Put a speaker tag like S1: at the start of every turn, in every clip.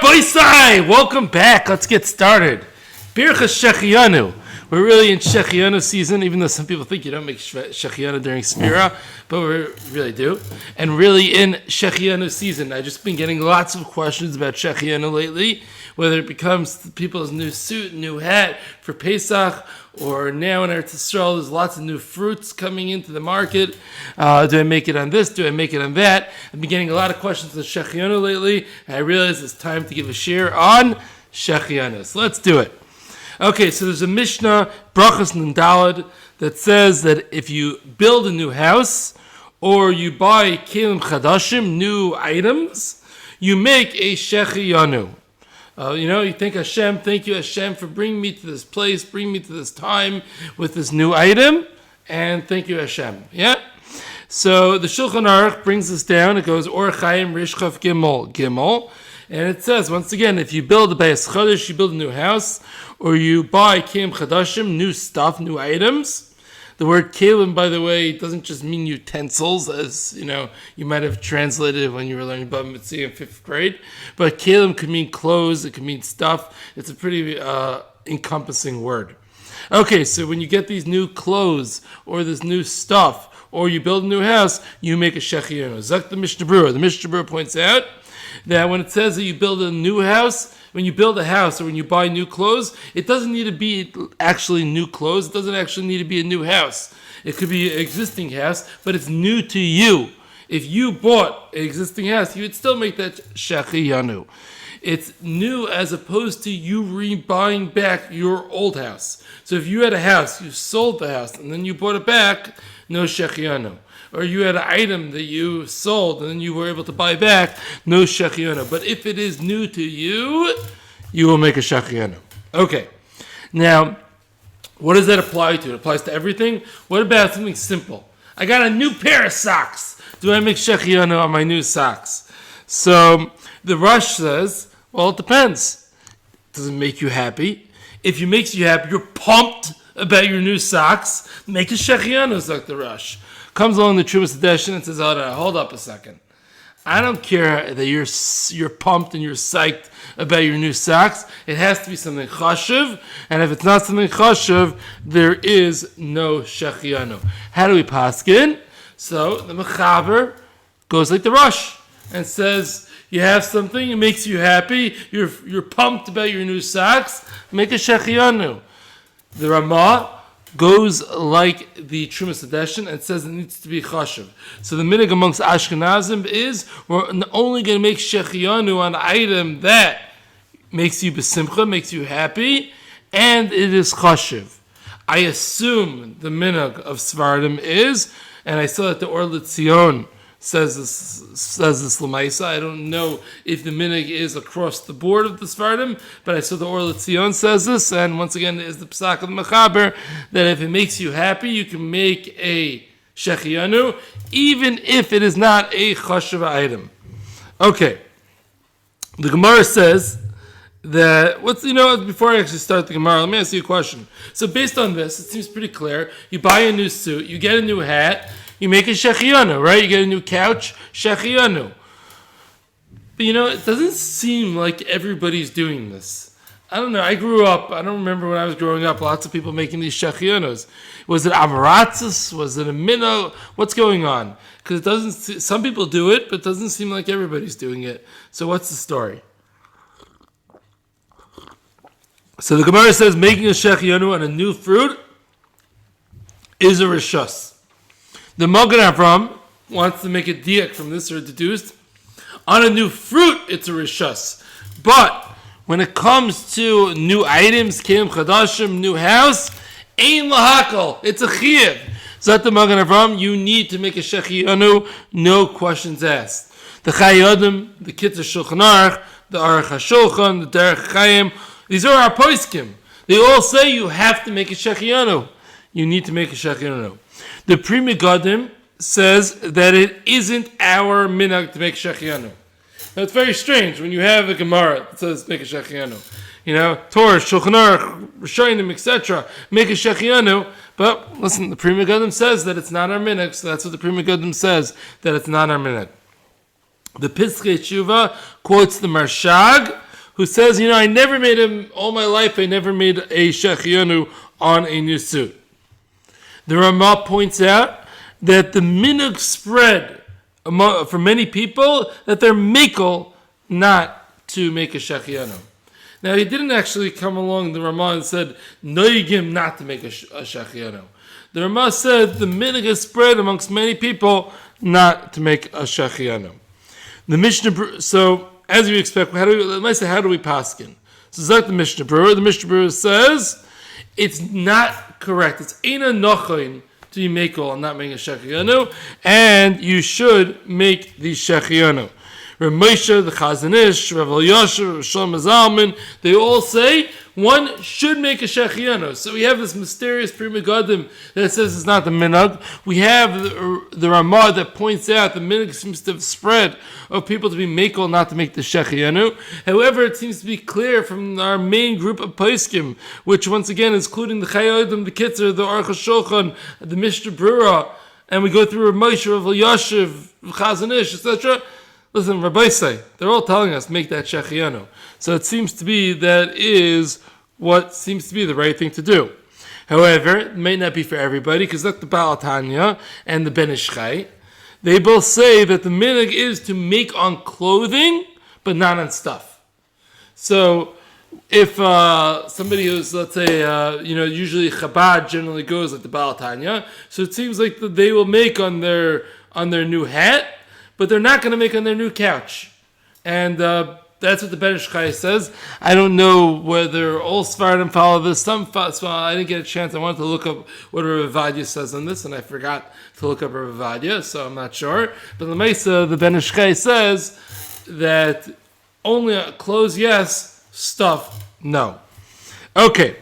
S1: Boisai, welcome back. Let's get started. Birchas Shehechiyanu. We're really in Shehechiyanu season, even though some people think you don't make Shehechiyanu during Sphira, but we really do. And really in Shehechiyanu season. I've just been getting lots of questions about Shehechiyanu lately, whether it becomes people's new suit, new hat for Pesach, or now in Eretz Yisrael, there's lots of new fruits coming into the market. Do I make it on this? Do I make it on that? I've been getting a lot of questions on Shehechiyanu lately, and I realize it's time to give a share on Shehechiyanu. So let's do it. Okay, so there's a Mishnah, Brachos Nundalad, that says that if you build a new house, or you buy Kelim Chadashim, new items, you make a Shehechiyanu. You think Hashem, thank you Hashem for bringing me to this place, bringing me to this time with this new item, and thank you Hashem. Yeah? So the Shulchan Aruch brings this down. It goes, Or Chaim Rishchav Gimel. And it says, once again, if you build a Bayis Chodesh, you build a new house, or you buy Kelim Chadashim, new stuff, new items. The word Kelim, by the way, doesn't just mean utensils, as you might have translated when you were learning Bava Mitzvah in 5th grade. But Kelim could mean clothes, it could mean stuff. It's a pretty encompassing word. Okay, so when you get these new clothes or this new stuff, or you build a new house, you make a Shehechiyanu. Zak the Mishnah Berurah. The Mishnah Berurah points out that when it says that you build a new house, when you build a house or when you buy new clothes, it doesn't need to be actually new clothes. It doesn't actually need to be a new house. It could be an existing house, but it's new to you. If you bought an existing house, you would still make that Shehechiyanu. It's new as opposed to you buying back your old house. So if you had a house, you sold the house, and then you bought it back, no Shehechiyanu. Or you had an item that you sold and then you were able to buy back, no Shehechiyanu. But if it is new to you, you will make a Shehechiyanu. Okay. Now, what does that apply to? It applies to everything? What about something simple? I got a new pair of socks. Do I make Shehechiyanu on my new socks? So the Rush says, well, it depends. Does it make you happy? If it makes you happy, you're pumped about your new socks, make a Shehechiyanu, like the Rush. Comes along the Trumas Edition and says, hold up a second. I don't care that you're pumped and you're psyched about your new socks. It has to be something chashuv, and if it's not something chashuv, there is no Shehechiyanu. How do we paskin? So the Mechaber goes like the Rush and says, you have something, it makes you happy, you're pumped about your new socks, make a Shehechiyanu. The Ramah goes like the Trumas Edition and says it needs to be chashuv. So the minhag amongst Ashkenazim is we're only going to make Shehechiyanu on an item that makes you besimcha, makes you happy, and it is chashuv. I assume the minhag of Sfardim is, and I saw that the Or L'Tzion says this Lamaisa. I don't know if the minhag is across the board of the Sfardim, but I saw the Or L'Tzion says this, and once again is the Psak of the Mechaber, that if it makes you happy, you can make a Shehechiyanu, even if it is not a chashuv item. Okay. The Gemara says that, before I actually start the Gemara, let me ask you a question. So based on this, it seems pretty clear. You buy a new suit, you get a new hat, you make a Shehechiyanu, right? You get a new couch, Shehechiyanu. But it doesn't seem like everybody's doing this. I don't know. I don't remember when I was growing up, lots of people making these Shechiyanus. Was it Amaratzis? Was it a minnow? What's going on? Because some people do it, but it doesn't seem like everybody's doing it. So what's the story? So the Gemara says making a Shehechiyanu on a new fruit is a rishus. The Magen Avram wants to make a diak from this, or deduced. On a new fruit, it's a rishus. But when it comes to new items, Kelim Chadashim, new house, ein lahakal, it's a chiyuv. Zat the Magen Avram, you need to make a Shehechiyanu, no questions asked. The Chayadim, the Kitzur Shulchan Aruch, the Aruch HaShulchan, the Derech Chaim, these are our poskim. They all say you have to make a Shehechiyanu. You need to make a Shehechiyanu. The Pri Megadim says that it isn't our minhag to make Shehechiyanu. Now it's very strange when you have a Gemara that says make a Shehechiyanu. Torah, Shulchan Aruch, Rishonim, etc. Make a Shehechiyanu. But listen, the Pri Megadim says that it's not our minhag, so that's what the Pri Megadim says, that it's not our minhag. The Piskei Tshuva quotes the Marshag, who says, I never made him, all my life I never made a Shehechiyanu on a new suit. The Ramah points out that the minhag spread for many people that they're makel not to make a Shehechiyanu. Now, he didn't actually come along, the Ramah, and said, noigim not to make a Shehechiyanu. The Ramah said the minhag is spread amongst many people not to make a Shehechiyanu. The Mishnah, so as you expect, how do we paskin? So it's like the Mishnah Berurah. The Mishnah Berurah says it's not correct. It's eina nochain to be makel and not make a Shehechiyanu, and you should make the Shehechiyanu. Rav Moshe, the Chazon Ish, Rav Elyashiv, Rav Shlomo Zalman, they all say one should make a Shehechiyanu. So we have this mysterious Pri Megadim that says it's not the minhag. We have the Ramah that points out the minhag seems to have spread of people to be makel, not to make the Shehechiyanu. However, it seems to be clear from our main group of poskim, which once again is including the Chayodim, the Kitzer, the Aruch HaShulchan, the Mishnah Berurah, and we go through Rav Moshe, Rav Elyashiv, Chazon Ish, etc. Listen, Rabbi say, they're all telling us make that Shehechiyanu. So it seems to be that is what seems to be the right thing to do. However, it may not be for everybody, because look, the Baal Tanya and the Ben Ish Chai, they both say that the minhag is to make on clothing, but not on stuff. So if somebody who's, let's say, usually Chabad generally goes like the Baal Tanya, so it seems like that they will make on their new hat, but they're not going to make on their new couch. And that's what the Ben Ish Chai says. I don't know whether all Sfaradim follow this. Some I didn't get a chance. I wanted to look up what Rav Avadia says on this, and I forgot to look up Rav Avadia, so I'm not sure. But the Mesa, the Ben Ish Chai says that only clothes, yes, stuff, no. Okay.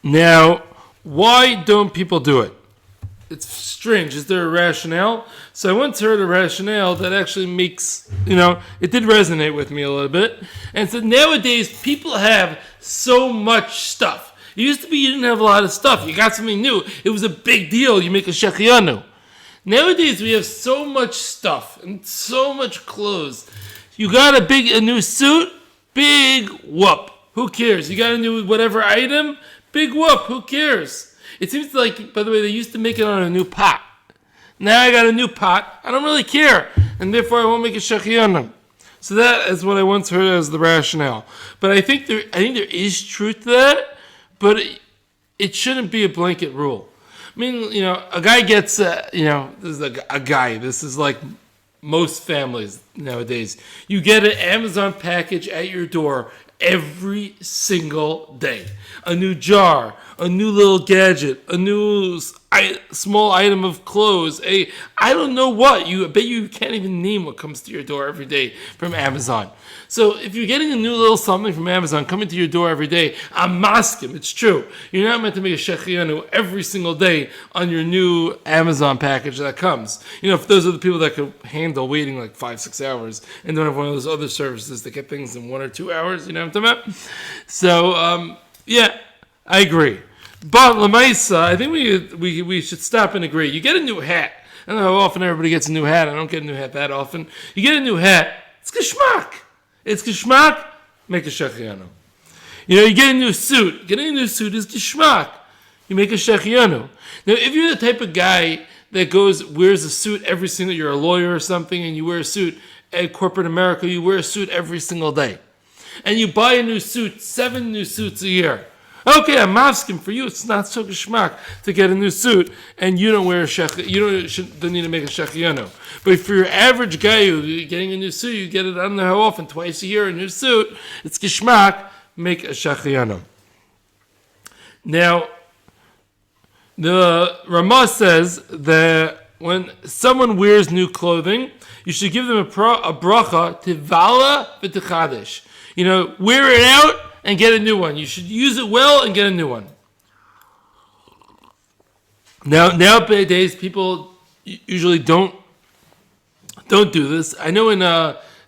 S1: Now, why don't people do it? It's strange. Is there a rationale? So I once heard a rationale that actually makes, it did resonate with me a little bit. And so nowadays, people have so much stuff. It used to be you didn't have a lot of stuff. You got something new. It was a big deal. You make a Shehechiyanu. Nowadays, we have so much stuff and so much clothes. You got a new suit? Big whoop. Who cares? You got a new whatever item? Big whoop. Who cares? It seems like, by the way, they used to make it on a new pot. Now I got a new pot. I don't really care, and therefore I won't make a Shehechiyanu. So that is what I once heard as the rationale. But I think there is truth to that, but it shouldn't be a blanket rule. I mean, a guy gets, this is a guy. This is like most families nowadays. You get an Amazon package at your door every single day. A new jar, a new little gadget, a new small item of clothes, I don't know what. I bet you can't even name what comes to your door every day from Amazon. So if you're getting a new little something from Amazon coming to your door every day, I'm masking, it's true. You're not meant to make a Shehechiyanu every single day on your new Amazon package that comes. If those are the people that could handle waiting like 5-6 hours and don't have one of those other services that get things in 1 or 2 hours, you know what I'm talking about? So, yeah, I agree. But Lamaisa, I think we should stop and agree. You get a new hat. I don't know how often everybody gets a new hat. I don't get a new hat that often. You get a new hat. It's geschmack. It's geschmack. Make a Shehechiyanu. You get a new suit. Getting a new suit is geschmack. You make a Shehechiyanu. Now, if you're the type of guy that wears a suit every single, you're a lawyer or something, and you wear a suit at corporate America, you wear a suit every single day. And you buy a new suit, 7 new suits a year. Okay, I'm asking for you. It's not so geschmack to get a new suit, and you don't wear don't need to make a Shehechiyanu. But if you're your average guy who's getting a new suit, you get it, I don't know how often, twice a year, a new suit. It's geschmack. Make a Shehechiyanu. Now, the Ramah says that when someone wears new clothing, you should give them a bracha tivala v'tichadish. Wear it out and get a new one. You should use it well and get a new one. Nowadays, people usually don't do this. I know in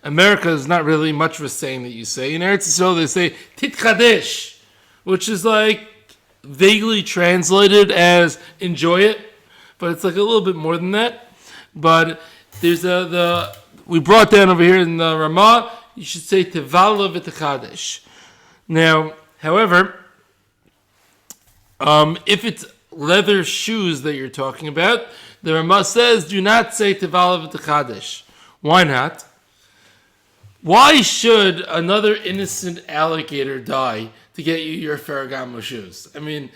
S1: America, there's not really much of a saying that you say. In Eretz Yisrael, they say titchadesh, which is like vaguely translated as enjoy it, but it's like a little bit more than that. But there's we brought down over here in the Ramah, you should say Tevala v'techadesh. Now, however, if it's leather shoes that you're talking about, the Rama says, do not say Tevala v'techadesh. Why not? Why should another innocent alligator die to get you your Ferragamo shoes? I mean,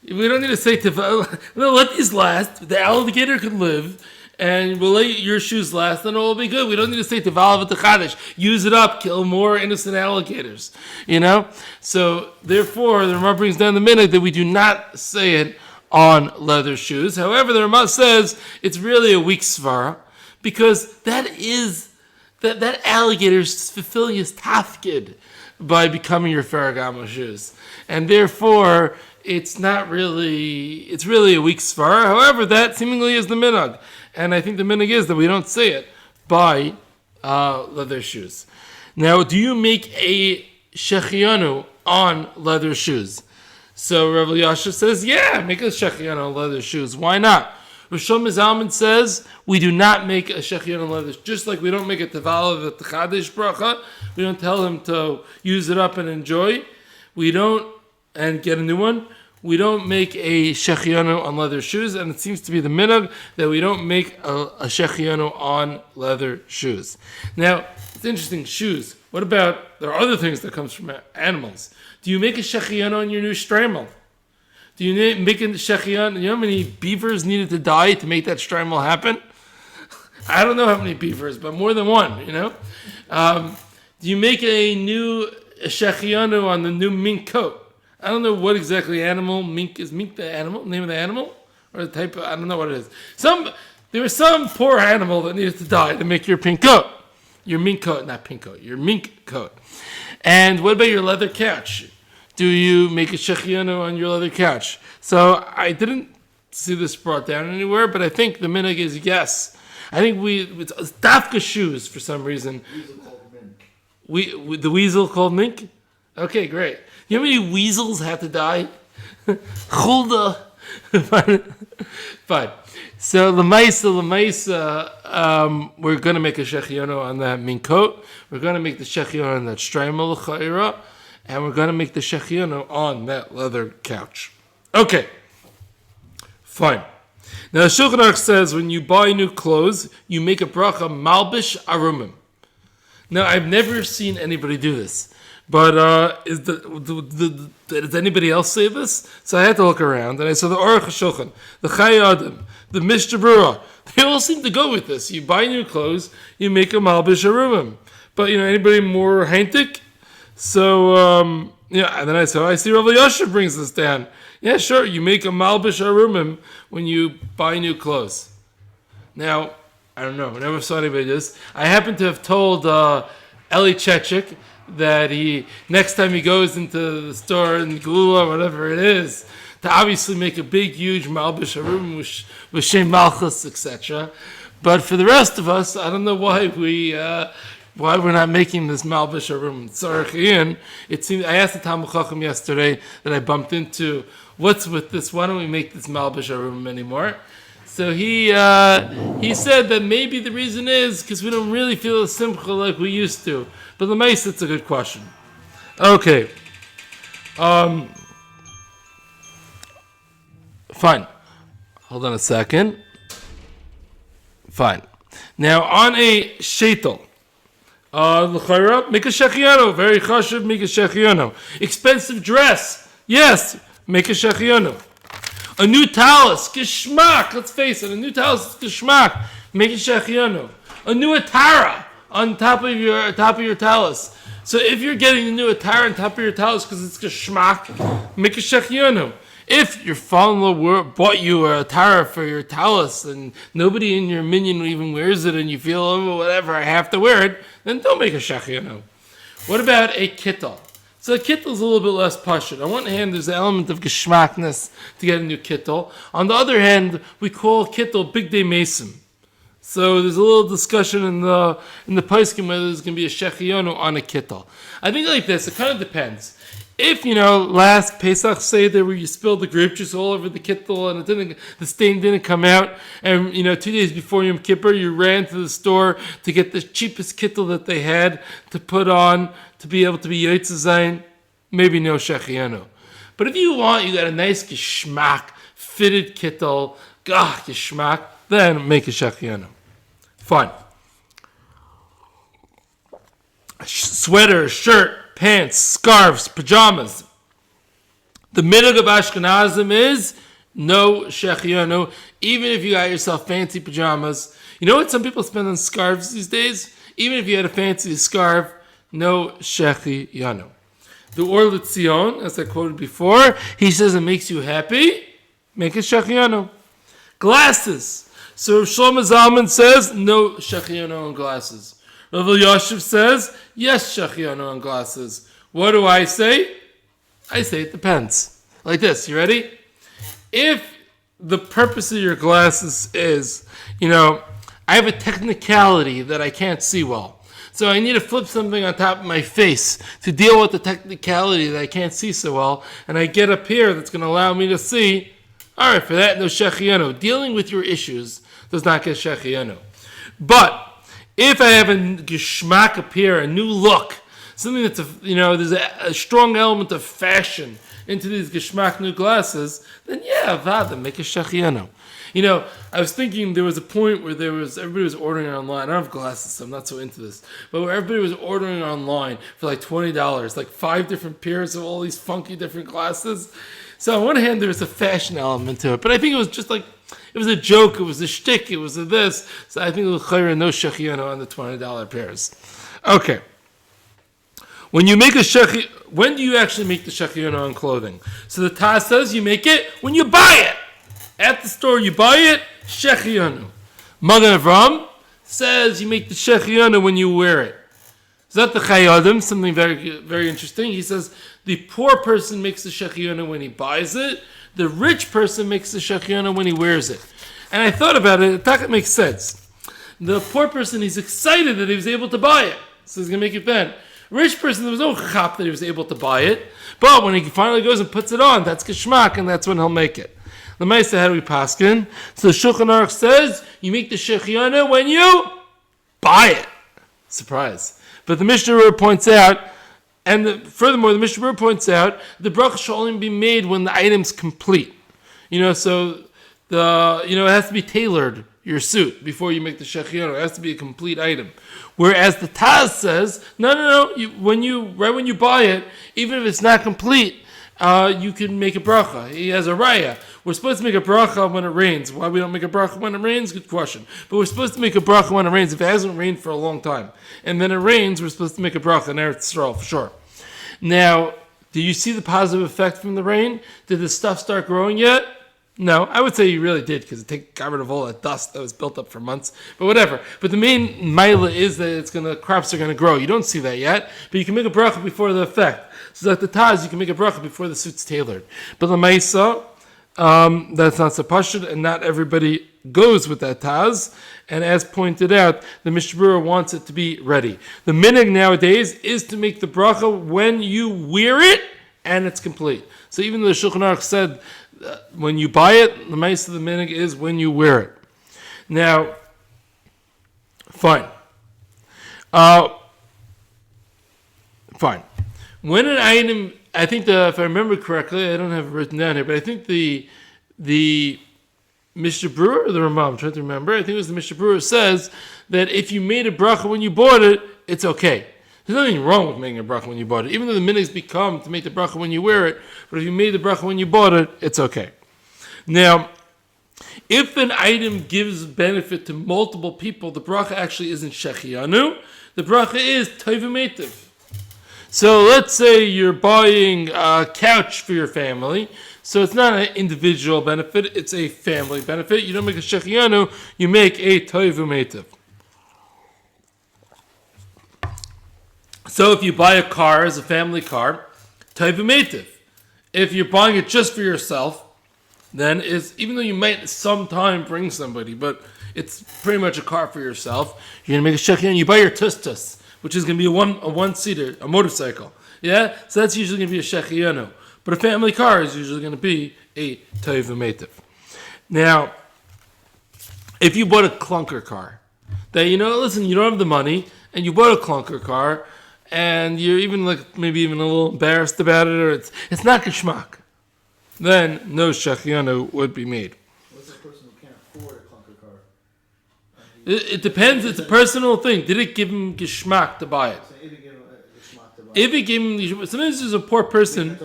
S1: we don't need to say Tevala. No, let these last. The alligator could live, and we'll let your shoes last, and it will be good. We don't need to say Tevala v'techadesh. Use it up, kill more innocent alligators. So therefore, the Rama brings down the minhag that we do not say it on leather shoes. However, the Rama says it's really a weak svara, because that alligator is fulfilling his tafkid by becoming your Ferragamo shoes, and therefore it's really a weak svara. However, that seemingly is the minhag, and I think the minhag is that we don't say it by leather shoes. Now, do you make a Shehechiyanu on leather shoes? So Rav Elyashiv says, yeah, make a Shehechiyanu on leather shoes. Why not? Rosh Zalman says we do not make a Shehechiyanu on leather, just like we don't make a Tevala v'techadesh bracha. We don't tell him to use it up and enjoy. We don't, and get a new one. We don't make a Shehechiyanu on leather shoes, and it seems to be the minhag that we don't make a Shehechiyanu on leather shoes. Now, it's interesting, shoes. What about, there are other things that comes from animals. Do you make a Shehechiyanu on your new shtreimel? Do you make a Shehechiyanu? You know how many beavers needed to die to make that shtreimel happen? I don't know how many beavers, but more than one, Do you make a new Shehechiyanu on the new mink coat? I don't know what exactly animal, mink, is mink the animal, name of the animal? Or the type of, I don't know what it is. There was some poor animal that needed to die to make your pink coat. Your mink coat, not pink coat, your mink coat. And what about your leather couch? Do you make a Shehechiyanu on your leather couch? So I didn't see this brought down anywhere, but I think the minhag is yes. I think it's dafka shoes for some reason. The weasel called mink? Okay, great. You know how many weasels had to die? Chulda. Fine. So Lamaisa, we're going to make a Shehechiyanu on that mink coat. We're going to make the Shehechiyanu on that shtreimel l'cha'ira. And we're going to make the Shehechiyanu on that leather couch. Okay. Fine. Now, the Shulchan Aruch says when you buy new clothes, you make a bracha malbish arumim. Now, I've never seen anybody do this. But does anybody else say this? So I had to look around, and I saw the Aruch HaShulchan, the Chai Adam, the Mishnah Berurah. They all seem to go with this. You buy new clothes, you make a malbish arumim. But, anybody more heintic? So, and then I see Rav Elyashiv brings this down. Yeah, sure, you make a malbish arumim when you buy new clothes. Now, I don't know, I never saw anybody do this. I happen to have told Eli Chechik that next time he goes into the store in Gula or whatever it is, to obviously make a big, huge malbish arumim with Shem Malchus, etc. But for the rest of us, I don't know why we're not making this malbish arum tzarich. It seemed I asked the Talmud Chacham yesterday that I bumped into, what's with this? Why don't we make this malbish arum anymore? So he said that maybe the reason is because we don't really feel a simcha like we used to. But the mace, it's a good question. Okay. Fine. Hold on a second. Fine. Now on a sheitel. L'chayra, make a Shehechiyanu. Very chashuv, make a Shehechiyanu. Expensive dress. Yes, make a Shehechiyanu. A new talus, geschmack. Let's face it, a new talus is geschmack. Make a Shehechiyanu. A new atara on top of your talus. So if you're getting a new atara on top of your talus because it's geschmack, make a Shehechiyanu. If your father-in-law bought you a atara for your talus and nobody in your minyan even wears it and you feel, oh, whatever, I have to wear it, then don't make a Shehechiyanu. What about a kittel? So a kittel is a little bit less pashut. On one hand, there's an element of geschmackness to get a new kittel. On the other hand, we call kittel big day mason. So there's a little discussion in the poskim whether there's going to be a Shehechiyanu on a kittel. I think like this, it kind of depends. If, last Pesach Seder where you spilled the grape juice all over the kittel and the stain didn't come out, and 2 days before Yom Kippur you ran to the store to get the cheapest kittel that they had to put on to be able to be Yotze Zayin, maybe no Shehechiyanu. But if you got a nice geschmack, fitted kittel, geschmack, then make a Shehechiyanu. Fine. Sweater, shirt, pants, scarves, pajamas. The minhag of Ashkenazim is no Shehechiyanu, even if you got yourself fancy pajamas. You know what some people spend on scarves these days? Even if you had a fancy scarf, no Shehechiyanu. The Or L'Tzion, as I quoted before, he says it makes you happy, make a Shehechiyanu. Glasses. So Shlomo Zalman says no Shehechiyanu on glasses. Rav Elyashiv says, yes, Shehechiyanu on glasses. What do I say? I say it depends. Like this, you ready? If the purpose of your glasses is, I have a technicality that I can't see well. So I need to flip something on top of my face to deal with the technicality that I can't see so well, and I get up here that's going to allow me to see. All right, for that, no Shehechiyanu. Dealing with your issues does not get Shehechiyanu. But if I have a geschmack appear, a new look, something that's, there's a strong element of fashion into these geschmack new glasses, then vada, make a Shehechiyanu. I was thinking there was a point where everybody was ordering online. I don't have glasses, so I'm not so into this. But where everybody was ordering online for like $20, like 5 different pairs of all these funky different glasses. So on one hand, there was a fashion element to it, but I think it was just like, it was a joke, it was a shtick, it was a this. So I think it was chayra, no Shehechiyanu on the $20 pairs. Okay. When do you actually make the Shehechiyanu on clothing? So the Taz says you make it when you buy it. At the store you buy it, Shehechiyanu. Magen Avram says you make the Shehechiyanu when you wear it. Is that the Chayadim? Something very, very interesting. He says the poor person makes the Shehechiyanu when he buys it. The rich person makes the Shehechiyanu when he wears it. And I thought about it. It makes sense. The poor person, he's excited that he was able to buy it. So he's going to make it then. Rich person, there was no chap that he was able to buy it. But when he finally goes and puts it on, that's geschmack, and that's when he'll make it. The Maisa, how do we paskin? So the Shulchan Aruch says, you make the Shehechiyanu when you buy it. Surprise. But the Mishnah Berurah points out, furthermore, the Mishnah Berurah points out, the bracha should only be made when the item's complete. So it has to be tailored, your suit, before you make the Shehechiyanu. It has to be a complete item. Whereas the Taz says, no, when you buy it, even if it's not complete, you can make a bracha. He has a raya. We're supposed to make a bracha when it rains. Why we don't make a bracha when it rains? Good question. But we're supposed to make a bracha when it rains if it hasn't rained for a long time. And then it rains, we're supposed to make a bracha in Eretz Yisrael for sure. Now, do you see the positive effect from the rain? Did the stuff start growing yet? No, I would say you really did because it got rid of all that dust that was built up for months. But whatever. But the main maila is that crops are going to grow. You don't see that yet, but you can make a bracha before the effect. So like the Taz, you can make a bracha before the suit's tailored. But the Maisa, that's not so pashut, and not everybody goes with that Taz. And as pointed out, the Mishnah Berurah wants it to be ready. The minhag nowadays is to make the bracha when you wear it and it's complete. So even though the Shulchan Aruch said when you buy it, the Maisa of the minhag is when you wear it. Now, fine. Fine. When an item, I think if I remember correctly, I don't have it written down here, but I think the Mishnah Berurah or the Ramah, I'm trying to remember, I think it was the Mishnah Berurah says that if you made a bracha when you bought it, it's okay. There's nothing wrong with making a bracha when you bought it, even though the minhag's become to make the bracha when you wear it, but if you made the bracha when you bought it, it's okay. Now, if an item gives benefit to multiple people, the bracha actually isn't Shehechiyanu, the bracha is Toiv. So let's say you're buying a couch for your family. So it's not an individual benefit, it's a family benefit. You don't make a Shehechiyanu, you make a Toiv Umetiv. So if you buy a car as a family car, Toiv Umetiv. If you're buying it just for yourself, then is, even though you might sometime bring somebody, but it's pretty much a car for yourself, you're going to make a Shehechiyanu. You buy your tustus, which is going to be a one-seater, a motorcycle. Yeah? So that's usually going to be a Shehechiyanu. But a family car is usually going to be a Toiv U'Meitiv. Now, if you bought a clunker car, that, listen, you don't have the money, and you bought a clunker car, and you're even maybe even a little embarrassed about it, or it's not geschmack, then no Shehechiyanu would be made.
S2: What's the person who can't afford a clunker car?
S1: It depends. It's a personal thing. Did it give him geschmack to buy it?
S2: So if it gave him geschmack to buy
S1: If it gave him, sometimes there's a poor person.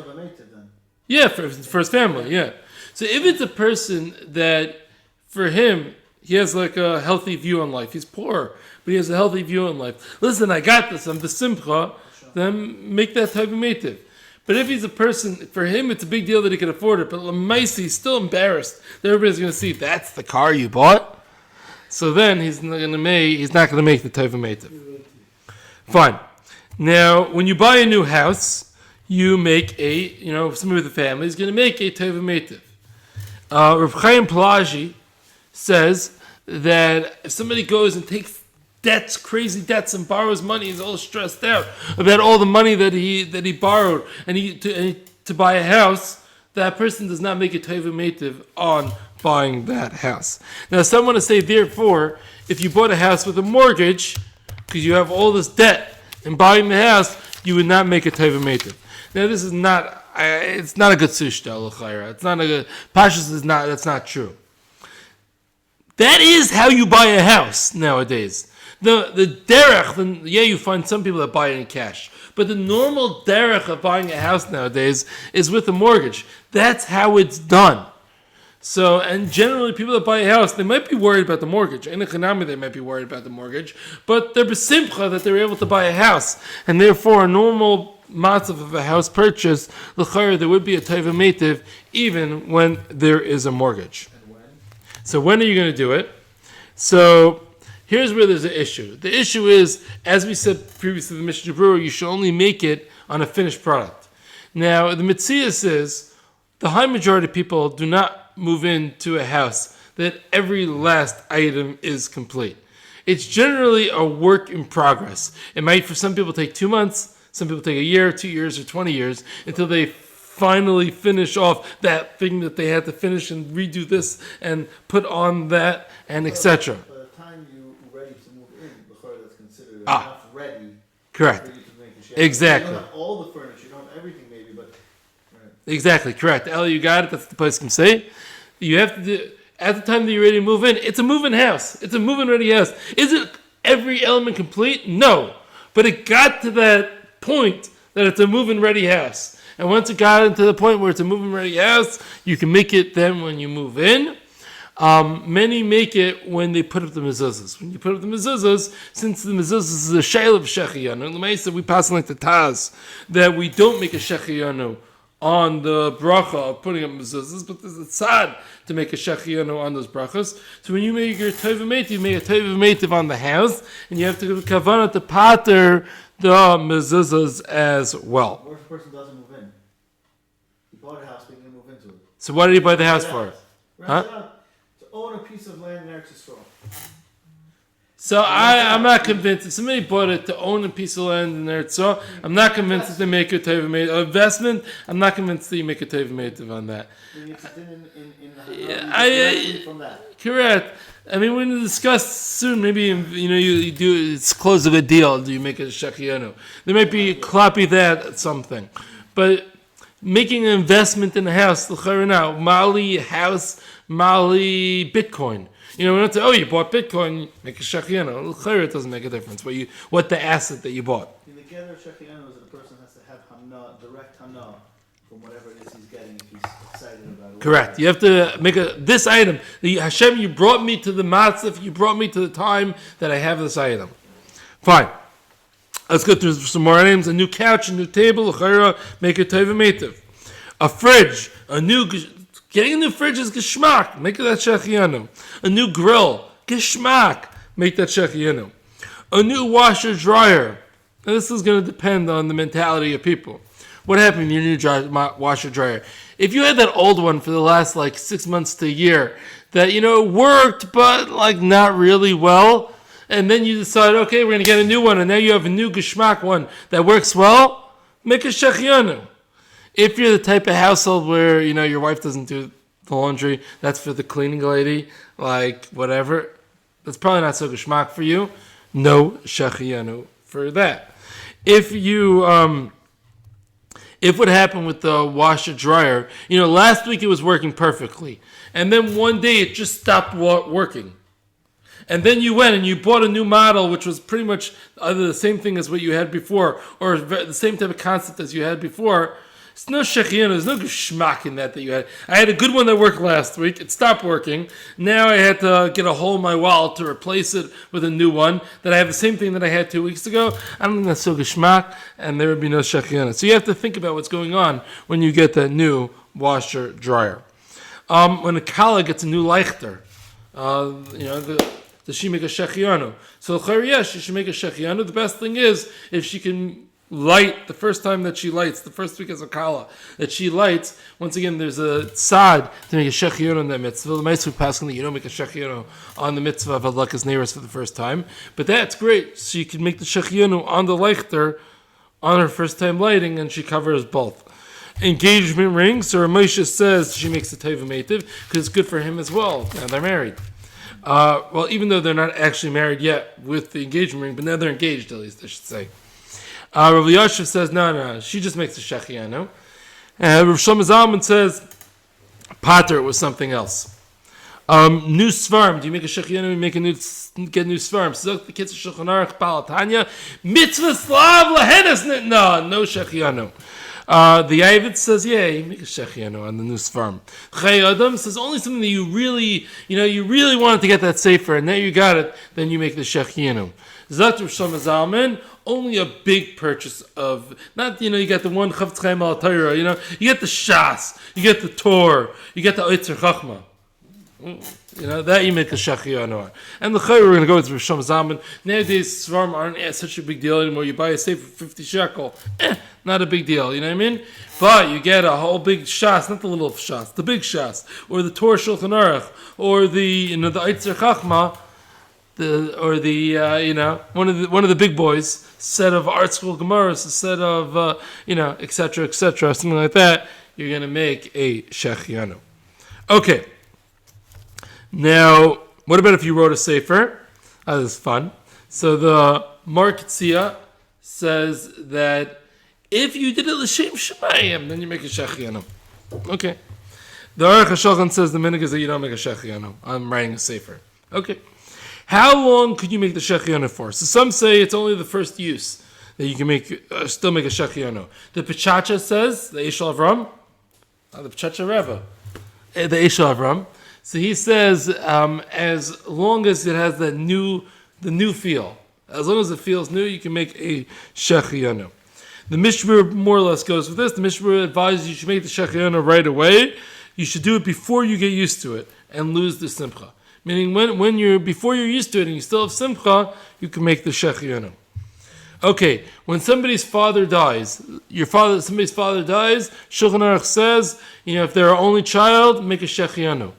S1: Yeah, for his family. Yeah. So if it's a person that, for him, he has like a healthy view on life. He's poor, but he has a healthy view on life. Listen, I got this. I'm the simcha. Then make that type of meitiv. But if he's a person, for him, it's a big deal that he can afford it. But Lamaisi, he's still embarrassed that everybody's going to see that's the car you bought. So then he's not going to make the type of meitiv. Fine. Now, when you buy a new house, you make somebody with a family is going to make a type of meitiv. Rav Chaim Pelagi says that if somebody goes and takes debts, crazy debts, and borrows money, he's all stressed out about all the money that he borrowed and to buy a house, that person does not make a Toiv U'Meitiv on buying that house. Now, some want to say, therefore, if you bought a house with a mortgage, because you have all this debt, and buying the house, you would not make a Toiv U'Meitiv. Now, this is not, it's not a good sushta, l'chayra. It's not a good, Pashas is not, that's not true. That is how you buy a house nowadays. The derech, you find some people that buy it in cash. But the normal derech of buying a house nowadays is with a mortgage. That's how it's done. So, and generally people that buy a house, they might be worried about the mortgage. In Echanami, they might be worried about the mortgage. But they're besimcha that they're able to buy a house. And therefore, a normal matzav of a house purchase, l'chayr, there would be a Toiv U'Meitiv even when there is a mortgage. So when are you going to do it? So here's where there's an issue. The issue is, as we said previously, the Mishnah Berurah, you should only make it on a finished product. Now, the Metzias is, the high majority of people do not move into a house that every last item is complete. It's generally a work in progress. It might, for some people, take 2 months. Some people take a year, 2 years, or 20 years until they finally finish off that thing that they had to finish and redo this and put on that and etc.
S2: By the time you're ready to move in, before that's considered enough ready.
S1: Correct.
S2: For you to make a share.
S1: Exactly.
S2: You don't have all the furniture, you don't have everything maybe, but... Right.
S1: Exactly, correct. Ellie, you got it. That's the place can say. You have to do, at the time that you're ready to move in, it's a move-in house. It's a move-in ready house. Is it every element complete? No. But it got to that point that it's a move-in ready house. And once it got into the point where it's a move-in ready house, you can make it then when you move in. Many make it when they put up the mezuzahs. When you put up the mezuzahs, since the mezuzahs is a shayla of Shehechiyanu, and L'maisa we pass like the Taz, that we don't make a Shehechiyanu on the bracha of putting up mezuzahs, but there's a tzad to make a Shehechiyanu on those brachas. So when you make your Toiv U'Meitiv, you make a Toiv U'Meitiv on the house, and you have to give kavanah to pater the mezuzahs as well.
S2: What if a person doesn't move in? He bought a house, but he didn't move into it.
S1: So what did he buy the house for?
S2: Rent it out to own a piece of land in Eretz Yisrael.
S1: So I'm not convinced. If somebody bought it to own a piece of land in there, so I'm not convinced that they make a Toiv U'Meitiv. Investment, I'm not convinced that you make a Toiv U'Meitiv on that.
S2: From that.
S1: Correct. I mean, we're going to discuss soon. Maybe you do. It's close of a deal. Do you make a Shehechiyanu? There might be copy that something, but making an investment in a house, now Mali house, Mali Bitcoin. We don't say, you bought Bitcoin, make a Shehechiyanu. It doesn't make a difference what the asset that you bought.
S2: The gather of Shehechiyanu is that a person has to have direct hana from whatever it is he's getting if he's excited about it.
S1: Correct. You have to make this item. Hashem, you brought me to the matzah, you brought me to the time that I have this item. Fine. Let's go through some more items. A new couch, a new table, make a Toiv U'Meitiv. A fridge, getting a new fridge is geschmack, make that Shehechiyanu. A new grill, geschmack, make that Shehechiyanu. A new washer dryer. Now this is going to depend on the mentality of people. What happened to your new washer dryer? If you had that old one for the last 6 months to a year that worked but not really well, and then you decide, okay, we're gonna get a new one, and now you have a new geschmack one that works well, make a Shehechiyanu. If you're the type of household where your wife doesn't do the laundry, that's for the cleaning lady, whatever, that's probably not so geschmack for you. No Shehechiyanu for that. If what happened with the washer dryer, last week it was working perfectly, and then one day it just stopped working. And then you went and you bought a new model, which was pretty much either the same thing as what you had before, or the same type of concept as you had before. It's no Shehechiyanu, there's no geschmack in that you had. I had a good one that worked last week. It stopped working. Now I had to get a hole in my wall to replace it with a new one. That I have the same thing that I had 2 weeks ago. I don't think that's so geschmack, and there would be no Shehechiyanu. So you have to think about what's going on when you get that new washer dryer. When a kala gets a new leichter, does she make a Shehechiyanu? So yes, she should make a Shehechiyanu. The best thing is if she can light the first time that she lights, the first week as a kala that she lights. Once again, there's a tzad to make a Shehechiyanu on that mitzvah. The mitzvah passing that you don't make a Shehechiyanu on the mitzvah of Adlakas Neiros for the first time, but that's great. So you can make the Shehechiyanu on the leichter on her first time lighting, and she covers both. Engagement rings, or Moshe says she makes a teva meitiv because it's good for him as well. Now they're married. Even though they're not actually married yet with the engagement ring, but now they're engaged at least, I should say. Rav Yashiv says, no, she just makes a Shehechiyanu. Rav Shlomo Zalman says, Pater was something else. New Svarim, do you make a Shehechiyanu? You get new Svarim. So the kids of Shulchan Aruch, Palatanya, Mitzvah Slav Lahenes, no Shehechiyanu. The Yavid says, yeah, you make a Shehechiyanu on the new Svarim. Chay Adam says, only something that you really wanted to get that safer, and now you got it, then you make the Shehechiyanu. Zat Rav Shlomo Zalman, only a big purchase of, not, you got the one Chavetz Chaim al Torah, you get the Shas, you get the Torah, you get the Oitzer Chachma. That you make a Shehechiyanu on. And the Chayr, we're going to go with Rav Shlomo Zalman. Nowadays, Svarim aren't such a big deal anymore. You buy a safe for 50 shekel. Not a big deal, you know what I mean? But you get a whole big Shas, not the little Shas, the big Shas, or the Torah Shulchan Aruch, or the Oitzer Chachma, one of the big boys, set of art school Gemaras, a set of etc., something like that. You're going to make a Shehechiyanu. Okay. Now, what about if you wrote a sefer? That is fun. So the Mark Tzia says that if you did it l'shem shemayim, then you make a Shehechiyanu. Okay. The Aruch HaShulchan says the minhag is that you don't make a Shehechiyanu. I'm writing a sefer. Okay. How long could you make the Shehechiyanu for? So some say it's only the first use that you can still make a Shehechiyanu. The Pechacha says, the Eshel Avram, the Pechacha Rebbe, the Eshel Avram. So he says, as long as it has the new feel, as long as it feels new, you can make a Shehechiyanu. The Mishmur more or less goes with this. The Mishmur advises you should make the Shehechiyanu right away. You should do it before you get used to it and lose the simcha. Meaning, before you're used to it and you still have simcha, you can make the Shehechiyanu. Okay, when somebody's father dies, somebody's father dies, Shulchan Aruch says, if they're an only child, make a Shehechiyanu.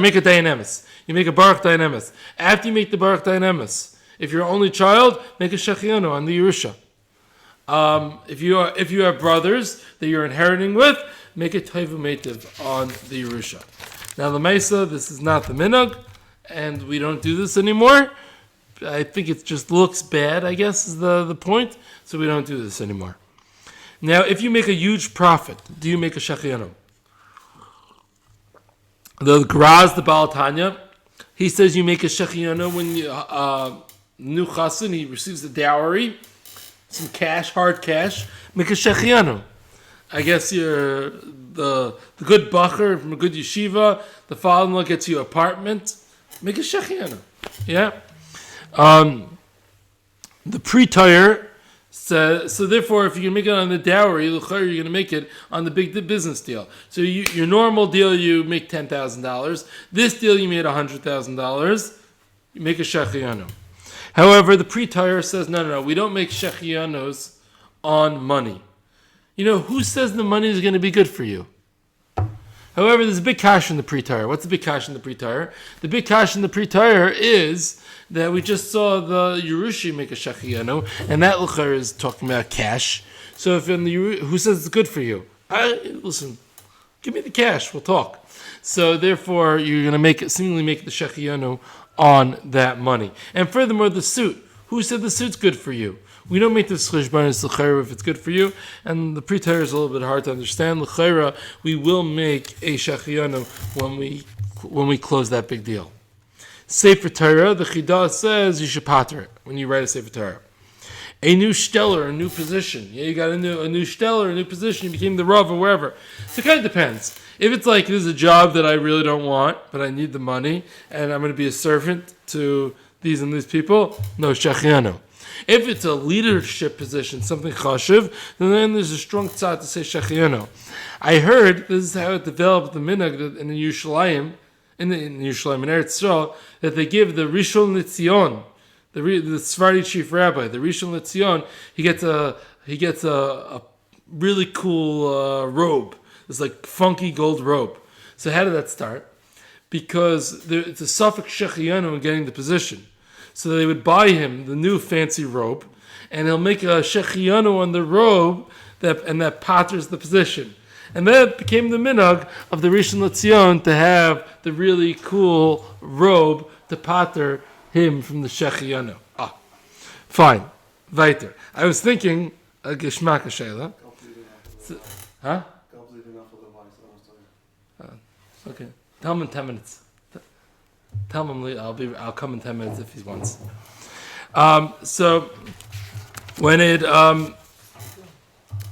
S1: Make a Dayanemis. You make a Baruch Dayanemis. After you make the Baruch Dayanemis, if you're an only child, make a Shehechiyanu on the Yerusha. If you have brothers that you're inheriting with, make a Teva Meitiv on the Yerusha. Now, the Mesa, this is not the minhag, and we don't do this anymore. I think it just looks bad, I guess, is the point. So we don't do this anymore. Now, if you make a huge profit, do you make a Shehechiyanu? The Graz, the Baal Tanya, he says you make a Shehechiyanu when new chassan, he receives the dowry, some cash, hard cash, make a Shehechiyanu. I guess you're the good bacher from a good yeshiva, the father-in-law gets you an apartment, make a Shehechiyanu. Yeah? The pre-tire says, so therefore, if you can make it on the dowry, you're going to make it on the big business deal. So your normal deal, you make $10,000. This deal, you made $100,000. You make a Shehechiyanu. However, the pre-tire says, no, we don't make Shechiyanus on money. Who says the money is going to be good for you? However, there's a big cash in the pre-tire. What's the big cash in the pre-tire? The big cash in the pre-tire is that we just saw the Yerushi make a Shehechiyanu, and that L'chayr is talking about cash. So if in the who says it's good for you? Listen, give me the cash, we'll talk. So therefore, you're going to seemingly make the Shehechiyanu on that money. And furthermore, the suit. Who said the suit's good for you? We don't make this cheshbonos l'chayra if it's good for you, and the pre-tire is a little bit hard to understand. L'chayra, we will make a Shehechiyanu when we close that big deal. Sefer Torah, the Chidah says you should pater it when you write a Sefer Torah. A new stellar, a new position. Yeah, you got a new stellar, a new position. You became the Rav or wherever. So it kind of depends. If it's like this is a job that I really don't want, but I need the money, and I'm going to be a servant to these and these people, no Shehechiyanu. If it's a leadership position, something chashiv, then there's a strong tzad to say Shehechiyanu. I heard this is how it developed the minhag in Yerushalayim, in Yerushalayim, in Eretz Yisrael, that they give the Rishon LeZion, the Sephardi chief rabbi, the Rishon LeZion, he gets a really cool robe. It's like funky gold robe. So how did that start? Because it's a suffix Shehechiyanu in getting the position. So they would buy him the new fancy robe, and he'll make a Shehechiyanu on the robe that patters the position. And that became the minhag of the Rishon LeZion to have the really cool robe to patter him from the Shehechiyanu. Fine. Weiter. I was thinking a Geshmak Shayla. Huh? Okay. Tell him in 10 minutes. Tell him I'll come in 10 minutes if he wants. So when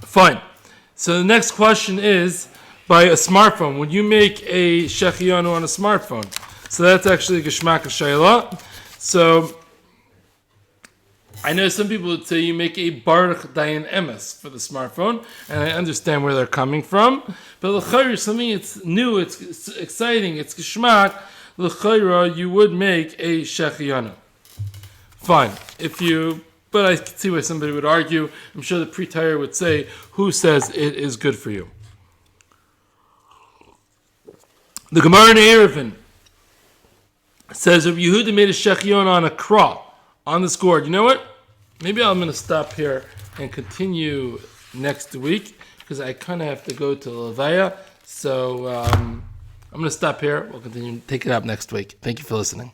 S1: fine. So the next question is, by a smartphone, would you make a Shehechiyanu on a smartphone? So that's actually a Geshmak Shayla. So I know some people would say you make a Baruch Dayan Emes for the smartphone, and I understand where they're coming from. But l'chayra, something it's new, it's exciting, it's Geshmak, l'chayra, you would make a Shehechiyanu. Fine. But I can see why somebody would argue. I'm sure the pre-tire would say, who says it is good for you? The Gemara in Eruvin says, if Yehuda made a Shehechiyanu on a kra, on this gourd, you know what? Maybe I'm going to stop here and continue next week, because I kind of have to go to Levaya. So I'm going to stop here. We'll continue, take it up next week. Thank you for listening.